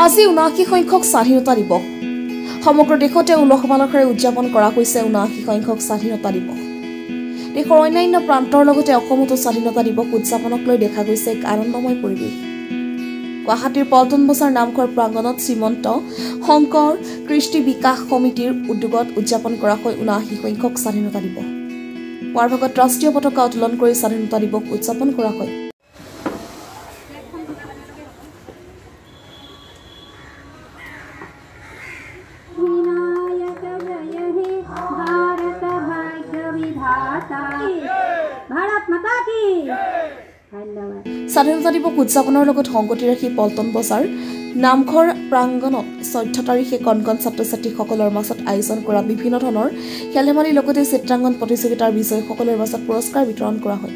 আজি ৭৯ সংখ্যক স্বাধীনতা দিৱস সমগ্ৰ দেশতে উলহ মালহেৰে উদযাপন কৰা হৈছে ৭৯ সংখ্যক স্বাধীনতা দিৱস দেশৰ অন্যান্য প্ৰান্তৰ লগতে অসমতো স্বাধীনতা দিৱস উদযাপনক লৈ দেখা গৈছে এক আনন্দময় পৰিৱেশ গুৱাহাটীৰ পল্টন বজাৰ নামঘৰ প্ৰাংগণত শ্ৰীমন্ত শংকৰ কৃষ্টি বিকাশ সমিতিৰ উদ্যোগত উদযাপন কৰা হয় ৭৯ সংখ্যক স্বাধীনতা দিৱস পুৱাৰ ভাগত ৰাষ্ট্ৰীয় পতাকা উত্তোলন কৰি স্বাধীনতা দিৱস উদযাপন কৰা হয় স্বাধীনতা দিৱস উদযাপনৰ লগত সংগতি ৰাখি পল্টন বজাৰ নামঘৰ প্ৰাংগণত ১৪ তাৰিখে কণকণ ছাত্ৰ-ছাত্ৰীসকলৰ মাজত আয়োজন কৰা বিভিন্ন ধৰণৰ খেল-ধেমালিৰ লগতে চিত্ৰাংকন প্ৰতিযোগিতাৰ বিজয়ীসকলৰ মাজত পুৰস্কাৰ বিতৰণ কৰা হয়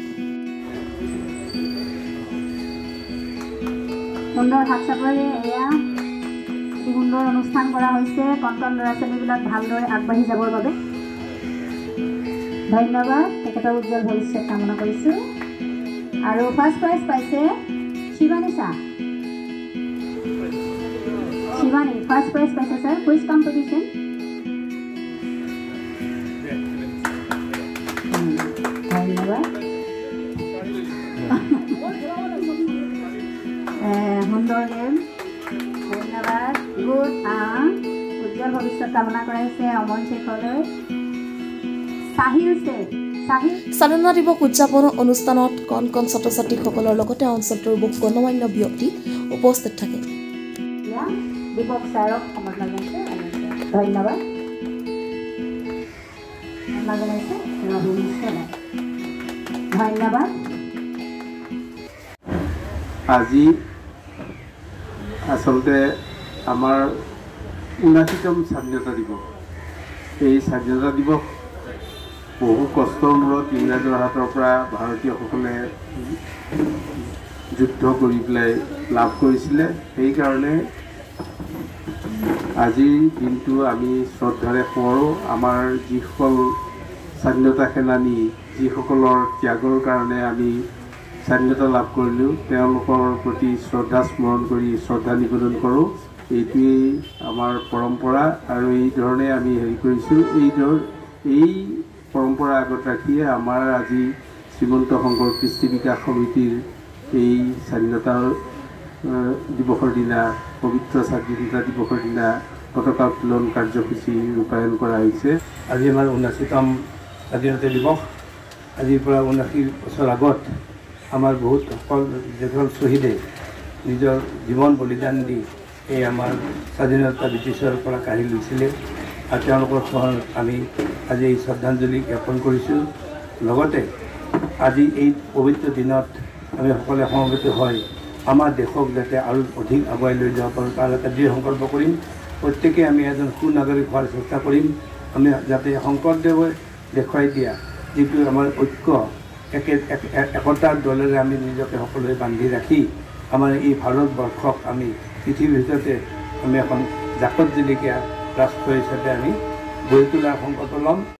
সুন্দৰ হাতচাপৰি এয়া সুন্দৰ অনুষ্ঠান কৰা হৈছে কণকণ ল'ৰা-ছোৱালীবিলাক ভালদৰে আগবাঢ়ি যাবৰ বাবে ধন্যবাদ তেখেতৰ উজ্জ্বল ভৱিষ্যত কামনা কৰিছোঁ আৰু ফাৰ্ষ্ট প্ৰাইজ পাইছে শিৱানী শাহ শিৱানী ফাৰ্ষ্ট প্ৰাইজ পাইছে স্যাৰ কুইজ কম্পিটিশ্যন ধন্যবাদ সুন্দৰ গেম ধন্যবাদ গুড উজ্জ্বল ভৱিষ্যত কামনা কৰা হৈছে অমন শেখলৈ সাহিল শেখ স্বাধীনতা দিৱস উদযাপন অনুষ্ঠানত কণকণ ছাত্ৰ-ছাত্ৰীসকলৰ লগতে অঞ্চলটোৰ বহু গণ্যমান্য ব্যক্তি উপস্থিত থাকে দীপক ছাৰক ধন্যবাদ ধন্যবাদ আজি আচলতে আমাৰ ৭৯তম স্বাধীনতা দিৱস এই স্বাধীনতা দিৱস বহু কষ্টৰ মূৰত ইংৰাজৰ হাতৰ পৰা ভাৰতীয়সকলে যুদ্ধ কৰি পেলাই লাভ কৰিছিলে সেইকাৰণে আজিৰ দিনটো আমি শ্ৰদ্ধাৰে কৰোঁ আমাৰ যিসকল স্বাধীনতা সেনানী যিসকলৰ ত্যাগৰ কাৰণে আমি স্বাধীনতা লাভ কৰিলোঁ তেওঁলোকৰ প্ৰতি শ্ৰদ্ধা স্মৰণ কৰি শ্ৰদ্ধা নিবেদন কৰোঁ এইটোৱেই আমাৰ পৰম্পৰা আৰু এই ধৰণে আমি কৰিছোঁ এই পৰম্পৰা আগত ৰাখিয়ে আমাৰ আজি শ্ৰীমন্ত শংকৰ কৃষ্টি বিকাশ সমিতিৰ এই স্বাধীনতা দিৱসৰ দিনা পবিত্ৰ স্বাধীনতা দিৱসৰ দিনা পতাকা উত্তোলন কাৰ্যসূচী ৰূপায়ণ কৰা হৈছে আজি আমাৰ ৭৯তম স্বাধীনতা দিৱস আজিৰ পৰা ৭৯ বছৰ আগত আমাৰ বহুত যিসকল শ্বহীদে নিজৰ জীৱন বলিদান দি এই আমাৰ স্বাধীনতা ব্ৰিটিছৰ পৰা কাঢ়ি লৈছিলে আৰু তেওঁলোকৰ স্মৰণত আমি আজি এই শ্ৰদ্ধাঞ্জলি জ্ঞাপন কৰিছোঁ লগতে আজি এই পবিত্ৰ দিনত আমি সকলোৱে সমবেত হয় আমাৰ দেশক যাতে আৰু অধিক আগুৱাই লৈ যাব পাৰোঁ তাৰ এটা দৃঢ় সংকল্প কৰিম প্ৰত্যেকে আমি এজন সুনাগৰিক হোৱাৰ চেষ্টা কৰিম আমি যাতে শংকৰদেৱে দেখুৱাই দিয়া যিটো আমাৰ ঐক্য একতাৰ দলেৰে আমি নিজকে সকলোৱে বান্ধি ৰাখি আমাৰ এই ভাৰতবৰ্ষক আমি পৃথিৱীৰ ভিতৰতে আমি এখন জাকত জিলিকীয়া ৰাষ্ট্ৰ হিচাপে আমি গঢ়ি তোলাৰ সংকল্প ল'ম